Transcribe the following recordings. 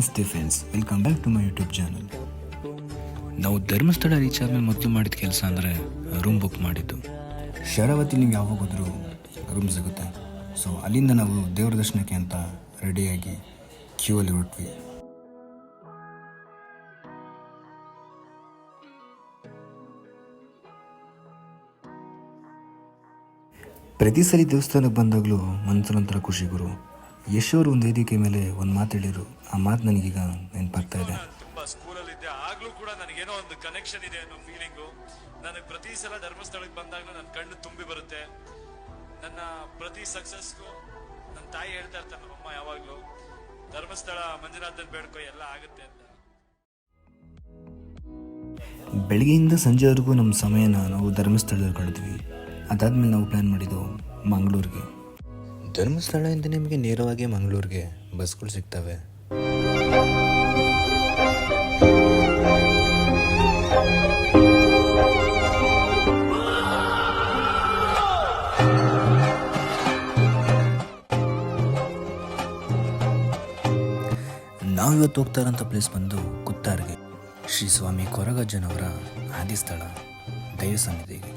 ನಮಸ್ತೆ friends, welcome back to my YouTube channel. ನಾವು Dharmasthala reach ಆದಮೇಲೆ ಮೊದಲು ಮಾಡಿದ ಕೆಲಸ ಅಂದರೆ ರೂಮ್ ಬುಕ್ ಮಾಡಿದ್ದು. ಶರಾವತಿ ನೀವು ಯಾವಾಗ ಹೋದರೂ ರೂಮ್ ಸಿಗುತ್ತೆ. ಸೊ ಅಲ್ಲಿಂದ ನಾವು ದೇವ್ರ ದರ್ಶನಕ್ಕೆ ಅಂತ ರೆಡಿಯಾಗಿ ಕ್ಯೂ ಅಲ್ಲಿ ಹೊರಟ್ವಿ. ಪ್ರತಿ ಸರಿ ದೇವಸ್ಥಾನಕ್ಕೆ ಬಂದಾಗಲೂ ಮನಸ್ಸಲ್ಲೊಂಥರ ಖುಷಿ ಗುರು. ಯಶೋರು ಒಂದು ವೇದಿಕೆ ಮೇಲೆ ಒಂದು ಮಾತು ಹೇಳಿದ್ರು. ಆ ಮಾತು ನನಗೀಗ ನೆನಪಾಗ್ತಾ ಇದೆ. ತುಂಬಾ ಸ್ಕೂಲಲ್ಲಿದ್ದೆ ಆಗ್ಲೂ ಕೂಡ ನನಗೇನೋ ಒಂದು ಕನೆಕ್ಷನ್ ಇದೆ ಅನ್ನೋ ಫೀಲಿಂಗು ನನಗೆ ಪ್ರತಿ ಸಲ ಧರ್ಮಸ್ಥಳಕ್ಕೆ ಬಂದಾಗ ನನ್ನ ಕಣ್ಣು ತುಂಬಿ ಬರುತ್ತೆ. ನನ್ನ ಪ್ರತಿ ಸಕ್ಸಸ್ಗೂ ನನ್ನ ತಾಯಿ ಹೇಳ್ತಾ ಇರ್ತಾರೆ, ನಮ್ಮಮ್ಮ ಯಾವಾಗ್ಲೂ ಧರ್ಮಸ್ಥಳ ಮಂಜುನಾಥನ್ ಬೇಡ್ಕೊ ಎಲ್ಲ ಆಗುತ್ತೆ ಅಂತ. ಬೆಳಗ್ಗೆಯಿಂದ ಸಂಜೆವರೆಗೂ ನಮ್ಮ ಸಮಯನ ನಾವು ಧರ್ಮಸ್ಥಳದಲ್ಲಿ ಕಳೆದ್ವಿ. ಅದಾದ್ಮೇಲೆ ನಾವು ಪ್ಲ್ಯಾನ್ ಮಾಡಿದ್ದು ಮಂಗಳೂರಿಗೆ. ಧರ್ಮಸ್ಥಳದಿಂದ ನಿಮಗೆ ನೇರವಾಗಿ ಮಂಗಳೂರಿಗೆ ಬಸ್ಗಳು ಸಿಗ್ತವೆ. ನಾವಿವತ್ತು ಹೋಗ್ತಾ ಇರೋಂಥ ಪ್ಲೇಸ್ ಬಂದು ಕುತ್ತಾರ್ಗೆ, ಶ್ರೀ ಸ್ವಾಮಿ ಕೊರಗಜ್ಜನವರ ಆದಿಸ್ಥಳ ದೈವ ಸನ್ನಿಧಿಗೆ.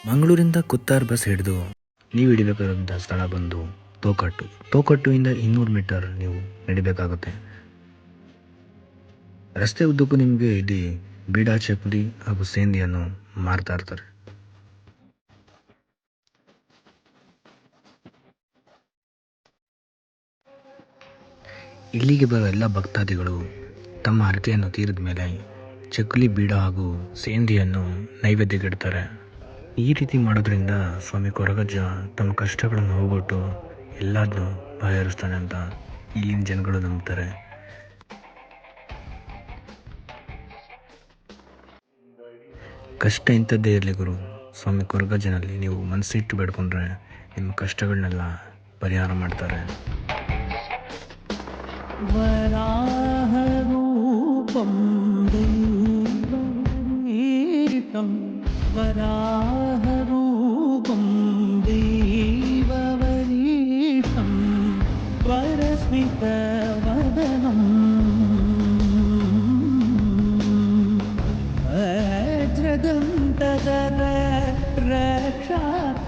ಮಂಗಳೂರಿಂದ ಕುತ್ತಾರ್ ಬಸ್ ಹಿಡಿದು ನೀವು ಹಿಡಿಬೇಕಾದಂಥ ಸ್ಥಳ ಬಂದು ತೋಕಟ್ಟುವಿಂದ 200 ಮೀಟರ್ ನೀವು ನಡಿಬೇಕಾಗುತ್ತೆ. ರಸ್ತೆ ಉದ್ದಕ್ಕೂ ನಿಮಗೆ ಇಲ್ಲಿ ಬೀಡ, ಚಪ್ಪಲಿ ಹಾಗೂ ಸೇಂದಿಯನ್ನು ಮಾರ್ತಾ ಇರ್ತಾರೆ. ಇಲ್ಲಿಗೆ ಬರೋ ಎಲ್ಲ ಭಕ್ತಾದಿಗಳು ತಮ್ಮ ಹರಕೆಯನ್ನು ತೀರಿದ ಮೇಲೆ ಚಕ್ಕಲಿ, ಬೀಡ ಹಾಗೂ ಸೇಂದಿಯನ್ನು ನೈವೇದ್ಯಕ್ಕಿಡ್ತಾರೆ. ಈ ರೀತಿ ಮಾಡೋದ್ರಿಂದ ಸ್ವಾಮಿ ಕೊರಗಜ್ಜ ತಮ್ಮ ಕಷ್ಟಗಳನ್ನು ಹೋಗ್ಬಿಟ್ಟು ಎಲ್ಲದನ್ನೂ ಬಗೆಹರಿಸ್ತಾನೆ ಅಂತ ಇಲ್ಲಿನ ಜನಗಳು ನಂಬ್ತಾರೆ. ಕಷ್ಟ ಇಂಥದ್ದೇ ಇರಲಿ ಗುರು, ಸ್ವಾಮಿ ಕೊರಗಜ್ಜನಲ್ಲಿ ನೀವು ಮನಸ್ಸಿಟ್ಟು ಬೇಡ್ಕೊಂಡ್ರೆ ನಿಮ್ಮ ಕಷ್ಟಗಳನ್ನೆಲ್ಲ ಪರಿಹಾರ ಮಾಡ್ತಾರೆ. ವರಾಹರೂಪಂ ದೈವವರೀತಂ ವರಾಹರೂಪಂ ದೈವವರೀತಂ ವರಸ್ಮಿತವದನಂ ವಜ್ರದಂತಧರ ರಕ್ಷಾಕವಚಂ.